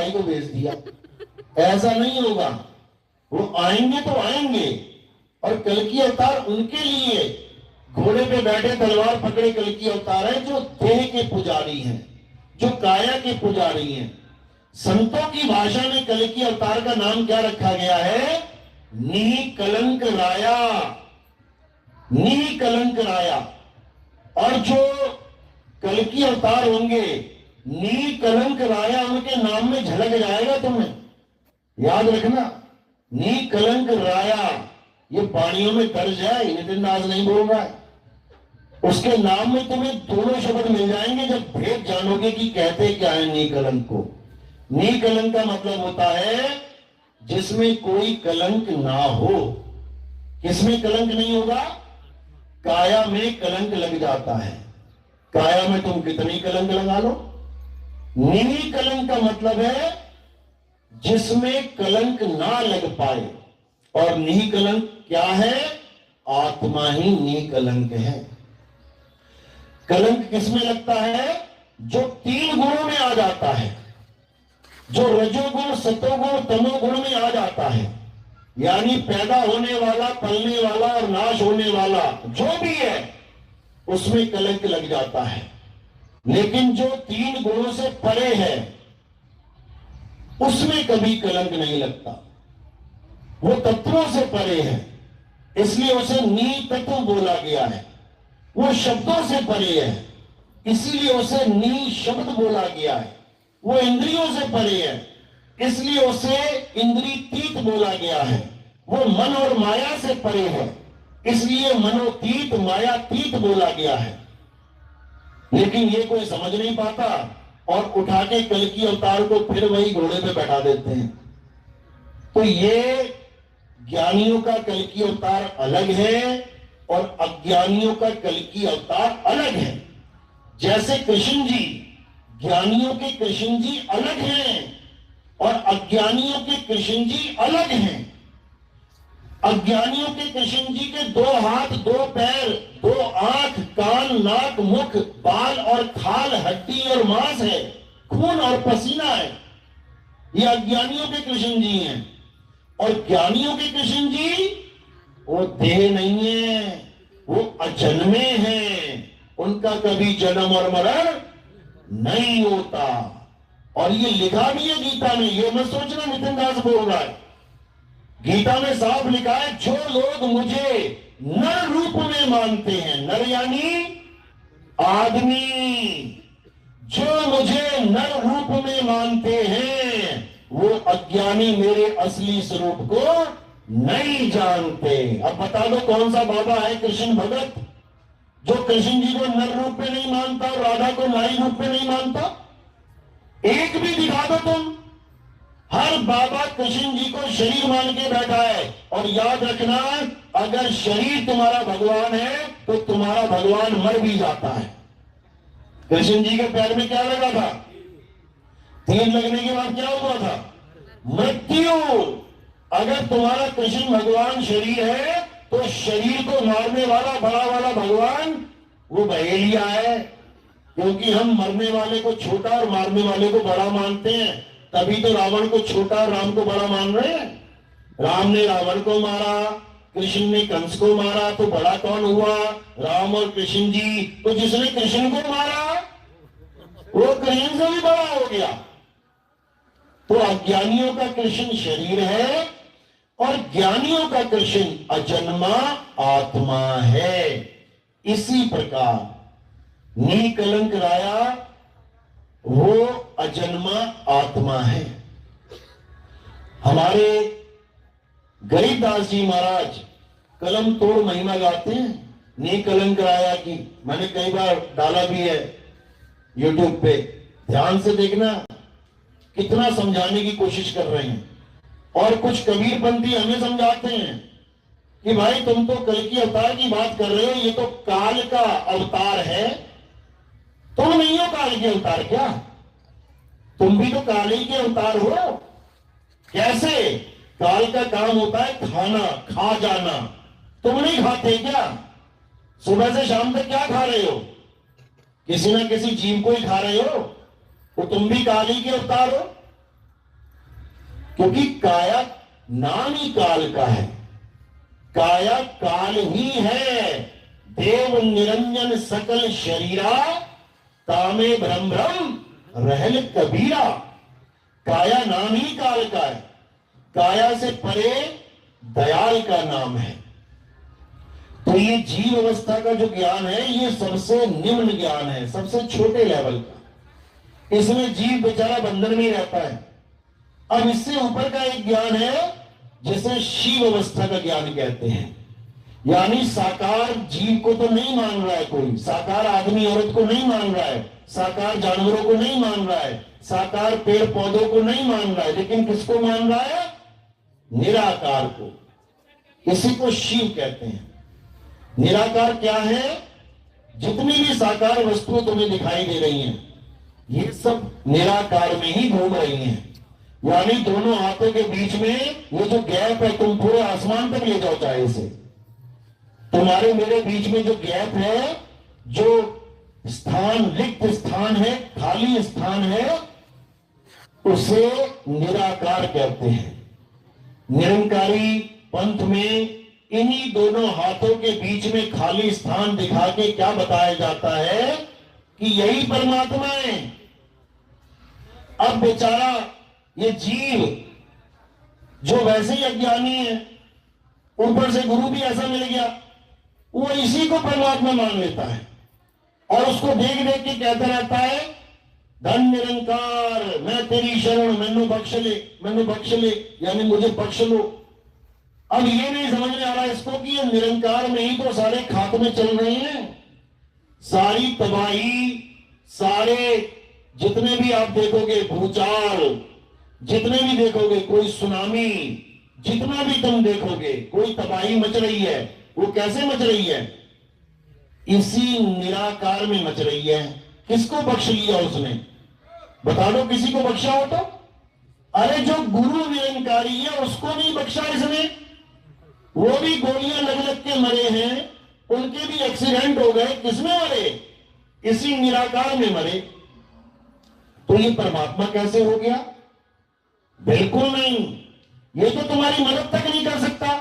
भाई को भेज दिया। ऐसा नहीं होगा, वो आएंगे तो आएंगे, और कल्कि अवतार उनके लिए घोड़े पे बैठे तलवार पकड़े कल्कि अवतार है जो देह के पुजारी हैं, जो काया के पुजारी हैं। संतों की भाषा में कल्कि अवतार का नाम क्या रखा गया है? निकलंक राया, निकलंक राया। और जो कल्कि अवतार होंगे निकलंक राया, उनके नाम में झलक जाएगा तुम्हें, याद रखना। निकलंक राया, ये पानियों में दर्ज है, नितिन दास नहीं बोल रहा है। उसके नाम में तुम्हें दोनों शब्द मिल जाएंगे जब भेद जानोगे कि कहते क्या है निकलंक को। निकलंक का मतलब होता है जिसमें कोई कलंक ना हो। किसमें कलंक नहीं होगा? काया में कलंक लग जाता है। काया में तुम कितनी कलंक लगा लो। निकलंक का मतलब है जिसमें कलंक ना लग पाए। और निकलंक क्या है? आत्मा ही निकलंक है। कलंक किसमें लगता है? जो तीन गुणों में आ जाता है, जो रजोगुण सतोगुण तमोगुण में आ जाता है, यानी पैदा होने वाला, पलने वाला और नाश होने वाला जो भी है उसमें कलंक लग जाता है। लेकिन जो तीन गुणों से परे है उसमें कभी कलंक नहीं लगता। वो तत्वों से परे है, इसलिए उसे नी तत्व बोला गया है। वो शब्दों से परे है, इसीलिए उसे नी शब्द बोला गया है। वो इंद्रियों से परे है, इसलिए उसे इंद्रियतीत बोला गया है। वो मन और माया से परे है, इसलिए मनोतीत मायातीत बोला गया है। लेकिन ये कोई समझ नहीं पाता और उठा के कल्कि अवतार को फिर वही घोड़े पे बैठा देते हैं। तो ये ज्ञानियों का कल्कि अवतार अलग है और अज्ञानियों का कल्कि अवतार अलग है। जैसे कृष्ण जी, ज्ञानियों के कृष्ण जी अलग हैं और अज्ञानियों के कृष्ण जी अलग हैं। अज्ञानियों के कृष्ण जी के 2 हाथ 2 पैर 2 आंख कान नाक मुख बाल और खाल हड्डी और मांस है, खून और पसीना है। ये अज्ञानियों के कृष्ण जी हैं। और ज्ञानियों के कृष्ण जी वो देह नहीं है, वो अजन्मे हैं, उनका कभी जन्म और मरण नहीं होता। और ये लिखा भी है गीता में, ये मत सोचना नितिन दास बोल रहा है। गीता में साफ लिखा है, जो लोग मुझे नर रूप में मानते हैं, नर यानी आदमी, जो मुझे नर रूप में मानते हैं वो अज्ञानी मेरे असली स्वरूप को नहीं जानते। अब बता दो कौन सा बाबा है कृष्ण भगत जो कृष्ण जी को नर रूप में नहीं मानता और राधा को नारी रूप में नहीं मानता? एक भी दिखा दो तुम। हर बाबा कृष्ण जी को शरीर मान के बैठा है। और याद रखना, अगर शरीर तुम्हारा भगवान है तो तुम्हारा भगवान मर भी जाता है। कृष्ण जी के पैर में क्या लगा था? तीर लगने के बाद क्या हुआ था? मृत्यु। अगर तुम्हारा कृष्ण भगवान शरीर है तो शरीर को मारने वाला बड़ा वाला भगवान वो बहेलिया है। क्योंकि हम मरने वाले को छोटा और मारने वाले को बड़ा मानते हैं, तभी तो रावण को छोटा और राम को बड़ा मान रहे हैं। राम ने रावण को मारा, कृष्ण ने कंस को मारा, तो बड़ा कौन हुआ? राम और कृष्ण जी। तो जिसने कृष्ण को मारा वो कृष्ण से भी बड़ा हो गया। तो अज्ञानियों का कृष्ण शरीर है और ज्ञानियों का कृष्ण अजन्मा आत्मा है। इसी प्रकार निकलंक राया वो अजन्मा आत्मा है। हमारे गरीबदास जी महाराज कलम तोड़ महिमा गाते हैं निकलंक राया की। मैंने कई बार डाला भी है यूट्यूब पे, ध्यान से देखना कितना समझाने की कोशिश कर रहे हैं। और कुछ कबीरपंथी हमें समझाते हैं कि भाई तुम तो कल्कि अवतार की बात कर रहे हो, ये तो काल का अवतार है, तुम नहीं हो काल के अवतार क्या? तुम भी तो काल ही के अवतार हो। कैसे? काल का काम होता है खाना, खा जाना। तुम नहीं खाते क्या? सुबह से शाम तक क्या खा रहे हो? किसी ना किसी जीव को ही खा रहे हो। तो तुम भी काल ही के अवतार हो। क्योंकि काया नाम ही काल का है, काया काल ही है। देव निरंजन सकल शरीरा, तामे भ्रम भ्रम रहल कबीरा। काया नाम ही काल का है, काया से परे दयाल का नाम है। तो ये जीव अवस्था का जो ज्ञान है ये सबसे निम्न ज्ञान है, सबसे छोटे लेवल का। इसमें जीव बेचारा बंधन में रहता है। अब इससे ऊपर का एक ज्ञान है जिसे शिव अवस्था का ज्ञान कहते हैं। यानी साकार जीव को तो नहीं मान रहा है कोई, साकार आदमी औरत को नहीं मान रहा है, साकार जानवरों को नहीं मान रहा है, साकार पेड़ पौधों को नहीं मान रहा है, लेकिन किसको मान रहा है? निराकार को। इसी को शिव कहते हैं। निराकार क्या है? जितनी भी साकार वस्तुएं तुम्हें दिखाई दे रही हैं ये सब निराकार में ही घूम रही हैं। यानी दोनों हाथों के बीच में ये जो गैप है, तुम पूरे आसमान तक ले जाओ चाहे इसे, तुम्हारे मेरे बीच में जो गैप है, जो स्थान रिक्त स्थान है, खाली स्थान है, उसे निराकार कहते हैं। निरंकारी पंथ में इन्हीं दोनों हाथों के बीच में खाली स्थान दिखा के क्या बताया जाता है कि यही परमात्मा है। अब बेचारा ये जीव जो वैसे ही अज्ञानी है, ऊपर से गुरु भी ऐसा मिल गया, वो इसी को परमात्मा मान लेता है और उसको देख देख के कहता रहता है, धन निरंकार मैं तेरी शरण, मैनू बख्श ले, यानी मुझे बख्श लो। अब ये नहीं समझ में आ रहा इसको कि ये निरंकार में ही तो सारे खात्मे चल रहे हैं, सारी तबाही, सारे जितने भी आप देखोगे भूचाल, जितने भी देखोगे, कोई सुनामी, जितना भी तुम देखोगे कोई तबाही मच रही है, वो कैसे मच रही है? इसी निराकार में मच रही है। किसको बख्श लिया उसने? बता दो किसी को बख्शा हो तो? अरे जो गुरु निरंकारी है उसको नहीं बख्शा इसने, वो भी गोलियां लग लग के मरे हैं, उनके भी एक्सीडेंट हो गए, किसमें मरे? इसी निराकार में मरे। तो ये परमात्मा कैसे हो गया? बिल्कुल नहीं, ये तो तुम्हारी मदद तक नहीं कर सकता।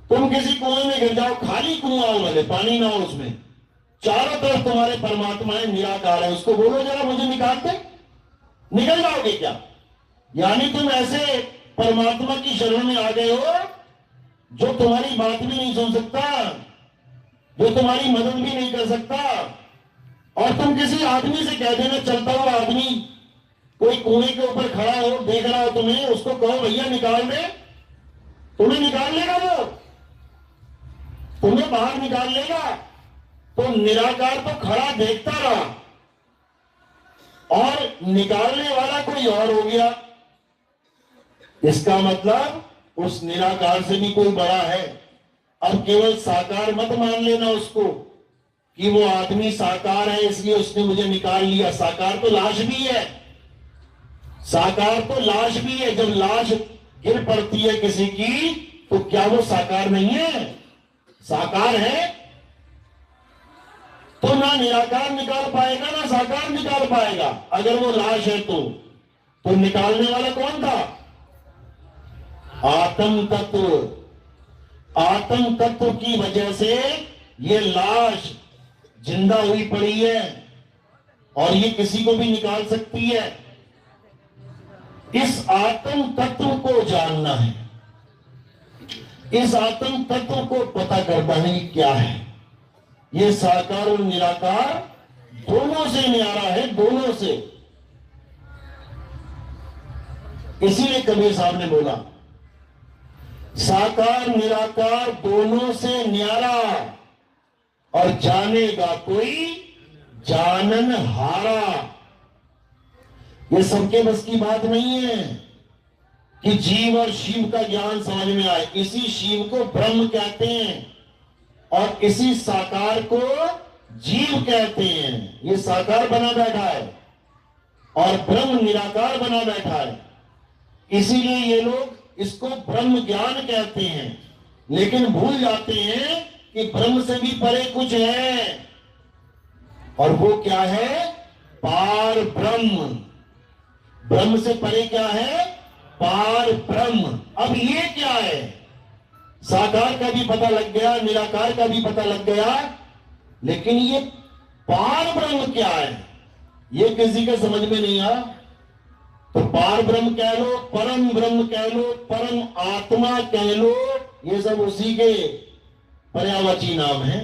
तुम किसी कुएं में गिर जाओ, खाली कुआं हो, भले पानी ना हो उसमें, चारों तरफ तुम्हारे परमात्मा है, निराकार है, उसको बोलो जरा मुझे निकाल दे, निकल जाओगे क्या? यानी तुम ऐसे परमात्मा की शरण में आ गए हो जो तुम्हारी बात भी नहीं सुन सकता, जो तुम्हारी मदद भी नहीं कर सकता। और तुम किसी आदमी से कह देना, चलता हुआ आदमी कोई कुएं के ऊपर खड़ा हो, देख रहा हो तुम्हें, उसको कहो भैया निकाल दे, तुम्हें निकाल लेगा, वो तुम्हें बाहर निकाल लेगा। तो निराकार तो खड़ा देखता रहा और निकालने वाला कोई और हो गया। इसका मतलब उस निराकार से भी कोई बड़ा है। अब केवल साकार मत मान लेना उसको कि वो आदमी साकार है इसलिए उसने मुझे निकाल लिया। साकार तो लाश भी है, साकार तो लाश भी है। जब लाश गिर पड़ती है किसी की तो क्या वो साकार नहीं है? साकार है। तो ना निराकार निकाल पाएगा ना साकार निकाल पाएगा। अगर वो लाश है तो निकालने वाला कौन था? आत्म तत्व। आत्म तत्व की वजह से ये लाश जिंदा हुई पड़ी है और ये किसी को भी निकाल सकती है। इस आत्म तत्व को जानना है, इस आत्म तत्व को पता करना है कि क्या है। ये साकार और निराकार दोनों से न्यारा है, दोनों से। इसीलिए कबीर साहब ने बोला साकार निराकार दोनों से न्यारा और जानेगा कोई जानन हारा। ये सबके बस की बात नहीं है कि जीव और शिव का ज्ञान समझ में आए। इसी शिव को ब्रह्म कहते हैं और इसी साकार को जीव कहते हैं। ये साकार बना बैठा है और ब्रह्म निराकार बना बैठा है। इसीलिए ये लोग इसको ब्रह्म ज्ञान कहते हैं, लेकिन भूल जाते हैं कि ब्रह्म से भी परे कुछ है। और वो क्या है? पार ब्रह्म। ब्रह्म से परे क्या है? पार ब्रह्म। अब ये क्या है? साकार का भी पता लग गया, निराकार का भी पता लग गया, लेकिन ये पार ब्रह्म क्या है ये किसी के समझ में नहीं आ। तो पार ब्रह्म कह लो, परम ब्रह्म कह लो, परम आत्मा कह लो, ये सब उसी के पर्यायवाची नाम है।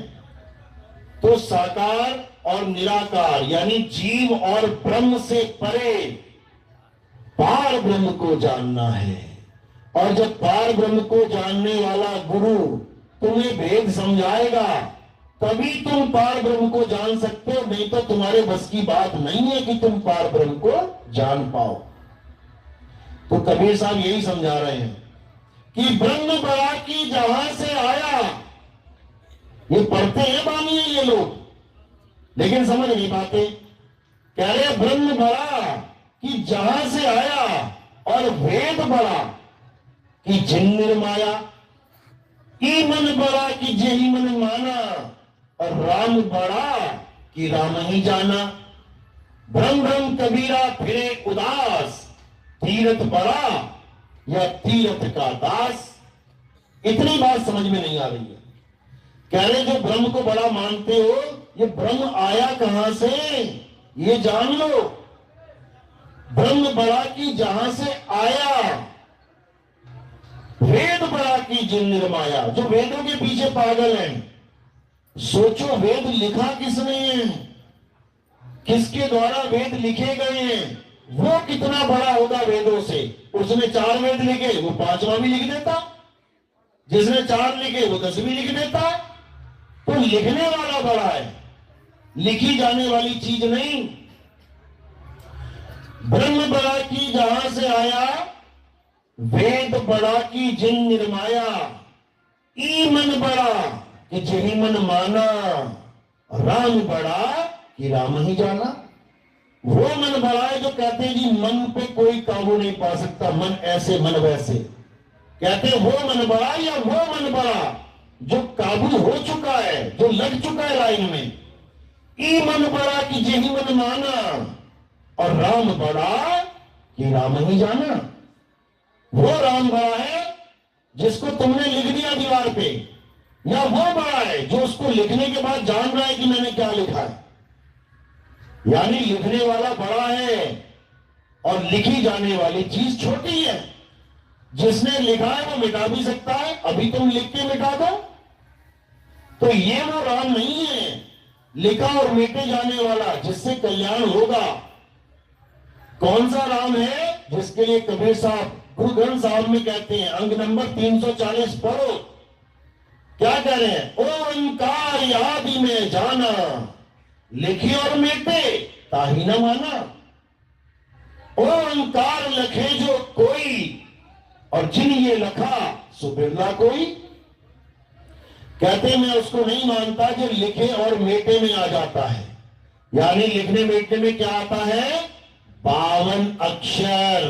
तो साकार और निराकार यानी जीव और ब्रह्म से परे पार ब्रह्म को जानना है। और जब पार ब्रह्म को जानने वाला गुरु तुम्हें भेद समझाएगा तभी तुम पार ब्रह्म को जान सकते हो, नहीं तो तुम्हारे बस की बात नहीं है कि तुम पार ब्रह्म को जान पाओ। तो कबीर साहब यही समझा रहे हैं कि ब्रह्म बड़ा की जहां से आया। ये पढ़ते हैं बानी है ये लोग, लेकिन समझ नहीं पाते। कह रहे ब्रह्म बड़ा कि जहां से आया, और वेद बड़ा कि जिन निर्माया, ई मन बड़ा कि जेहि मन माना, और राम बड़ा कि राम ही जाना। ब्रह्म ब्रह्म कबीरा फिरे उदास, तीरथ बड़ा या तीरथ का दास। इतनी बात समझ में नहीं आ रही है। कह रहे जो ब्रह्म को बड़ा मानते हो, ये ब्रह्म आया कहां से ये जान लो। ब्रह्म बड़ा की जहां से आया, वेद बड़ा की जिन निर्माया। जो वेदों के पीछे पागल हैं, सोचो वेद लिखा किसने है, किसके द्वारा वेद लिखे गए हैं, वो कितना बड़ा होगा वेदों से। उसने 4 वेद लिखे, वो 5वां भी लिख देता। जिसने 4 लिखे वो 10 भी लिख देता। तो लिखने वाला बड़ा है, लिखी जाने वाली चीज नहीं। ब्रह्म बड़ा की जहां से आया, वेद बड़ा की जिन निर्माया, ई मन बड़ा कि जेहि मन माना, राम बड़ा कि राम ही जाना। वो मन बड़ा है जो कहते हैं जी मन पे कोई काबू नहीं पा सकता, मन ऐसे मन वैसे। कहते हैं वो मन बड़ा या वो मन बड़ा जो काबू हो चुका है, जो लग चुका है लाइन में। ई मन बड़ा कि जेहि मन माना, और राम बड़ा कि राम ही जाना। वो राम बड़ा है जिसको तुमने लिख दिया दीवार पे, या वो बड़ा है जो उसको लिखने के बाद जान रहा है कि मैंने क्या लिखा है। यानी लिखने वाला बड़ा है और लिखी जाने वाली चीज छोटी है। जिसने लिखा है वो मिटा भी सकता है, अभी तुम लिख के मिटा दो। तो ये वो राम नहीं है लिखा और मिटे जाने वाला, जिससे कल्याण होगा। कौन सा राम है? जिसके लिए कबीर साहब गुरु ग्रंथ साहब में कहते हैं, अंग नंबर 340 पढ़ो। क्या कह रहे हैं? ओंकार आदि में जाना, लिखी और मिटे ताही न माना। ओंकार लखे जो कोई, और जिन ये लखा सो बिरला कोई। कहते मैं उसको नहीं मानता जो लिखे और मेटे में आ जाता है। यानी लिखने मेटने में क्या आता है? 52 अक्षर,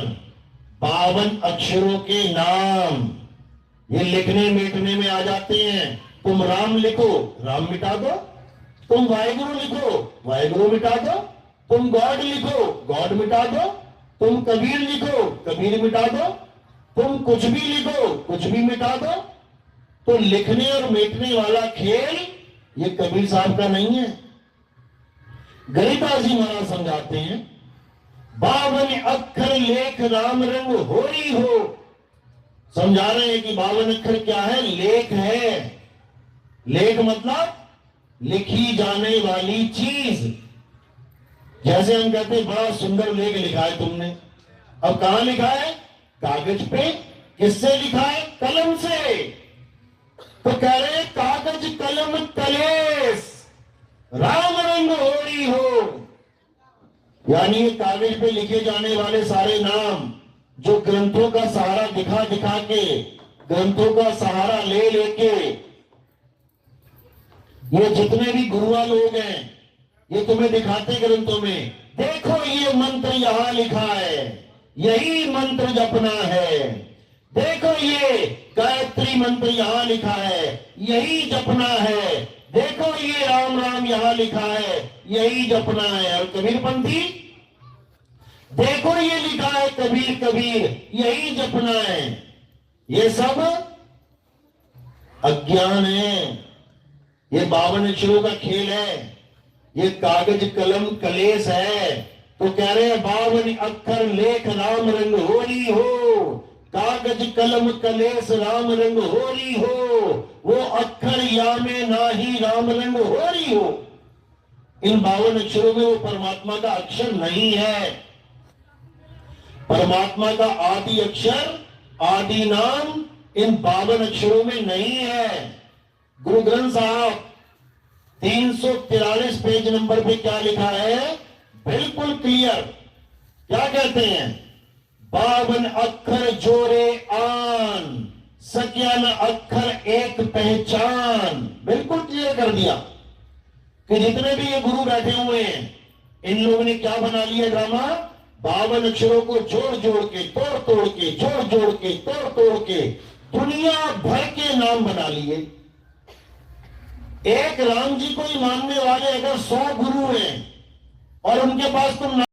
52 अक्षरों के नाम ये लिखने मेटने में आ जाते हैं। तुम राम लिखो, राम मिटा दो। तुम वाहेगुरु लिखो, वाहेगुरु मिटा दो। तुम गॉड लिखो, गॉड मिटा दो। तुम कबीर लिखो, कबीर मिटा दो। तुम कुछ भी लिखो, कुछ भी मिटा दो। तो लिखने और मिटने वाला खेल ये कबीर साहब का नहीं है। गरीदास जी महाराज समझाते हैं, 52 अक्षर लेख राम रंग होरी हो। समझा रहे हैं कि 52 अक्षर क्या है? लेख है। लेख मतलब लिखी जाने वाली चीज। जैसे हम कहते हैं बड़ा सुंदर लेख लिखा है तुमने, अब कहां लिखा है? कागज पे। किससे लिखा है? कलम से। तो कह रहे कागज कलम कलेस राम रंग होरी हो। यानी ये कागज पे लिखे जाने वाले सारे नाम जो ग्रंथों का सहारा दिखा दिखा के, ग्रंथों का सहारा ले लेके, ये जितने भी गुरुआ लोग हैं ये तुम्हें दिखाते ग्रंथों में, देखो ये मंत्र यहां लिखा है, यही मंत्र जपना है। देखो ये गायत्री मंत्र यहां लिखा है, यही जपना है। देखो ये राम राम यहां लिखा है, यही जपना है। और कबीरपंथी देखो ये लिखा है कबीर कबीर, यही जपना है। ये सब अज्ञान है, ये 52 अक्षरों का खेल है, ये कागज कलम कलेश है। तो कह रहे हैं 52 अक्षर लेख राम रंग होरी हो, कागज कलम कलेश राम रंग होरी हो, वो अक्षर या में ना ही राम रंग होरी हो। इन 52 अक्षरों में वो परमात्मा का अक्षर नहीं है। परमात्मा का आदि अक्षर, आदि नाम इन 52 अक्षरों में नहीं है। गुरु ग्रंथ साहब 343 पेज नंबर पे क्या लिखा है, बिल्कुल क्लियर। क्या कहते हैं, 52 अक्षर जोरे आन, सक्या न अक्षर एक पहचान। बिल्कुल क्लियर कर दिया कि जितने भी ये गुरु बैठे हुए हैं, इन लोगों ने क्या बना लिया ड्रामा, 52 अक्षरों को जोड़ जोड़ के, तोड़ तोड़ के, जोड़ जोड़ के, तोड़ तोड़ के दुनिया भर के नाम बना लिए। एक राम जी को ही मानने वाले अगर 100 गुरु हैं और उनके पास तुम